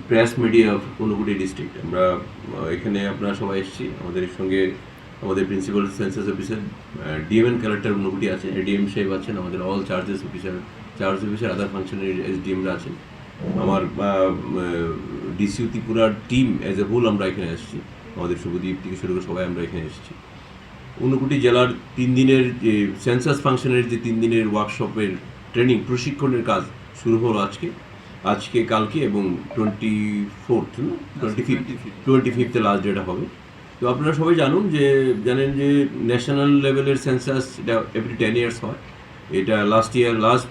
Press media of Unakoti district. আমরা এখানে আপনারা সবাই এসেছি। আমাদের সঙ্গে আমাদের principal census officer DM and collector Unakoti আছে, এডিএম সাহেব আছেন, আমাদের অল চার্জ অফিসার আদার ফাংশনের এসডিএমরা আছেন, আমার ডিসিউ ত্রিপুরার টিম অ্যাজ এ হোল আমরা এখানে এসেছি। আমাদের শুভদীপ থেকে শুরু করে সবাই আমরা এখানে এসেছি। ঊনকোটি জেলার 3 দিনের যে সেন্সাস ফাংশনের যে 3 দিনের ওয়ার্কশপের ট্রেনিং প্রশিক্ষণের কাজ শুরু হলো আজকে কালকে এবং 25 লাস্ট ডেটা হবে। তো আপনারা সবাই জানেন যে ন্যাশনাল লেভেলের সেন্সাস এটা এভরি 10 ইয়ার্স হয়। এটা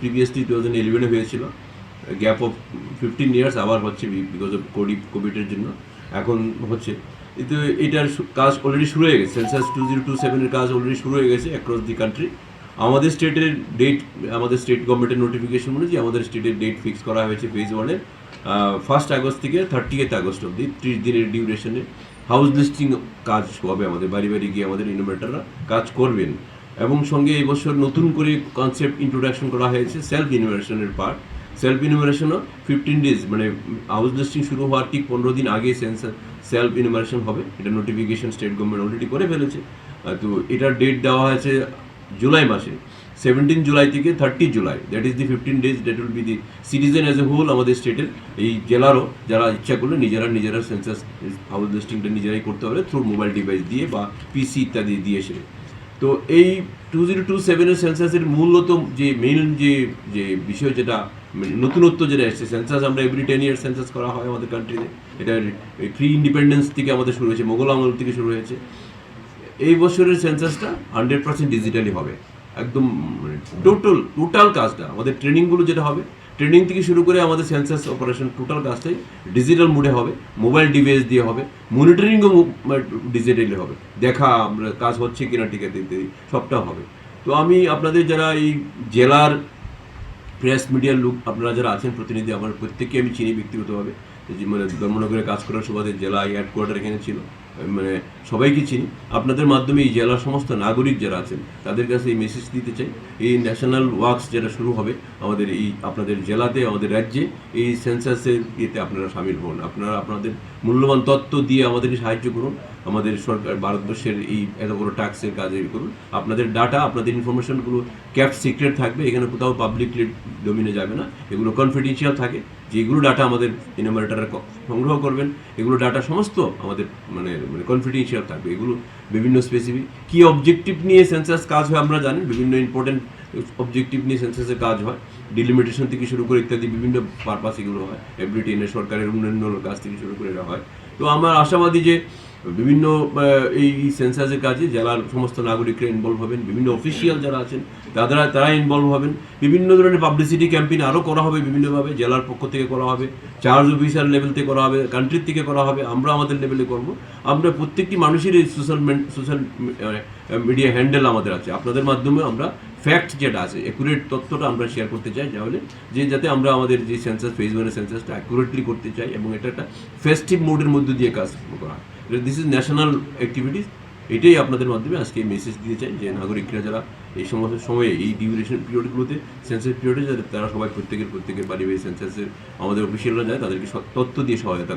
প্রিভিয়াসলি 2011 হয়েছিল, গ্যাপ অফ 15 ইয়ার্স আবার হচ্ছে বিকজ অফ কোভিডের জন্য এখন হচ্ছে। কিন্তু এটার কাজ অলরেডি শুরু হয়ে গেছে। সেন্সাস 2027-এর কাজ অলরেডি শুরু হয়ে গেছে অ্যাক্রস দি কান্ট্রি। আমাদের স্টেটের ডেট, আমাদের স্টেট গভর্নমেন্টের নোটিফিকেশন অনুযায়ী আমাদের স্টেটের ডেট ফিক্স করা হয়েছে ফেজ 1-এর 1 আগস্ট থেকে 30 আগস্ট অবধি 30 দিনের ডিউরেশনে হাউস লিস্টিং কাজ হবে। আমাদের বাড়ি বাড়ি গিয়ে আমাদের ইনোভেটররা কাজ করবেন এবং সঙ্গে এই বছর নতুন করে কনসেপ্ট ইন্ট্রোডাকশন করা হয়েছে সেলফ ইনোভেশনের পার্ট। সেলফ ইনোভেশনও 15 ডেজ মানে হাউস লিস্টিং শুরু হওয়ার ঠিক 15 দিন আগে সেলফ ইনোভেশন হবে। এটা নোটিফিকেশন স্টেট গভর্নমেন্ট অলরেডি করে ফেলেছে। তো এটার ডেট দেওয়া হয়েছে জুলাই মাসে 17 জুলাই থেকে 30 July. That is the 15 days that will be the citizen as a whole. আমাদের স্টেটের এই জেলারও যারা ইচ্ছা করলে নিজেরা সেন্সাস হাউস লিস্টিংটা নিজেরাই করতে পারে থ্রু মোবাইল ডিভাইস দিয়ে বা পিসি ইত্যাদি দিয়ে এসে। তো এই 2027-এর সেন্সাসের মূলত যে মেইন যে বিষয় যেটা নতুনত্ব যেটা এসছে, সেন্সাস আমরা এভরি 10 ইয়ার সেন্সাস করা হয় আমাদের কান্ট্রিতে। এটা প্রি ইন্ডিপেন্ডেন্স থেকে আমাদের শুরু হয়েছে, মোগল আমল থেকে শুরু হয়েছে। এই বছরের সেন্সাসটা 100% ডিজিটালি হবে, একদম টোটাল কাজটা আমাদের ট্রেনিংগুলো যেটা হবে, ট্রেনিং থেকে শুরু করে আমাদের সেন্সাস অপারেশন টোটাল কাজটাই ডিজিটাল মোডে হবে, মোবাইল ডিভাইস দিয়ে হবে, মনিটরিংও ডিজিটালি হবে, দেখা আমরা কাজ হচ্ছে কিনা টিকাতে ইত্যাদি সবটা হবে। তো আমি আপনাদের যারা এই জেলার প্রেস মিডিয়ার লোক আপনারা যারা আছেন প্রতিনিধি, আমার প্রত্যেককে আমি চিনি ব্যক্তিগতভাবে, মানে ধর্মনগরে কাজ করার সুবাদে জেলা হেডকোয়ার্টার এখানে ছিল, মানে সবাইকে চিনি। আপনাদের মাধ্যমে এই জেলার সমস্ত নাগরিক যারা আছেন তাদের কাছে এই মেসেজ দিতে চাই, এই ন্যাশনাল ওয়ার্কস যেটা শুরু হবে আমাদের এই আপনাদের জেলাতে, আমাদের রাজ্যে, এই সেন্সাসের ইয়েতে আপনারা সামিল হন। আপনারা আপনাদের মূল্যবান তথ্য দিয়ে আমাদের সাহায্য করুন। আমাদের সরকার ভারতবর্ষের এই এত বড় ট্যাক্সের কাজে করুন। আপনাদের ডাটা, আপনাদের ইনফরমেশনগুলো ক্যাপ সিক্রেট থাকবে, এখানে কোথাও পাবলিকলি ডোমিনে যাবে না, এগুলো কনফিডেন্সিয়াল থাকে। যেগুলো ডাটা আমাদের ইনোভেটররা সংগ্রহ করবেন, এগুলো ডাটা সমস্ত আমাদের মানে কনফিডেন্সিয়াল থাকবে। এগুলো বিভিন্ন স্পেসিফিক কী অবজেক্টিভ নিয়ে সেন্সাস কাজ হয় আমরা জানি, বিভিন্ন ইম্পর্টেন্ট অবজেক্টিভ নিয়ে সেন্সাসের কাজ হয়, ডিলিমিটেশন থেকে শুরু করে ইত্যাদি বিভিন্ন পারপাস এগুলো হয়, এভরি 10 সরকারের উন্নয়নের কাজ থেকে শুরু করে এরা হয়। তো আমার আশাবাদী যে বিভিন্ন এই সেন্সাসের কাজে জেলার সমস্ত নাগরিকরা ইনভলভ হবেন, বিভিন্ন অফিসিয়াল যারা আছেন তারা ইনভলভ হবেন। বিভিন্ন ধরনের পাবলিসিটি ক্যাম্পেইন আরও করা হবে বিভিন্নভাবে, জেলার পক্ষ থেকে করা হবে, চার্জ অফিসার লেভেল থেকে করা হবে, কান্ট্রির থেকে করা হবে, আমরা আমাদের লেভেলে করব। আমরা প্রত্যেকটি মানুষের এই সোশ্যাল মিডিয়া হ্যান্ডেল আমাদের আছে, আপনাদের মাধ্যমে আমরা ফ্যাক্ট যেটা আছে অ্যাকুরেট তথ্যটা আমরা শেয়ার করতে চাই, তাহলে যাতে আমরা আমাদের যে সেন্সাস ফেজ 1-এর সেন্সাসটা অ্যাকুরেটলি করতে চাই এবং এটা একটা ফেস্টিভ মোডের মধ্যে দিয়ে কাজ করা। This is national activities. এটাই আপনাদের মাধ্যমে আজকে মেসেজ দিতে চাই যে নাগরিকরা যারা এই সমস্ত সময়ে এই ডিউরেশন পিরিয়ডগুলোতে সেন্সাস পিরিয়ডে যাতে তারা সবাই প্রত্যেকের বাড়ি বাড়ি সেন্সাসের আমাদের অফিসিয়ালরা যায়, তাদেরকে তথ্য দিয়ে সহায়তা করে।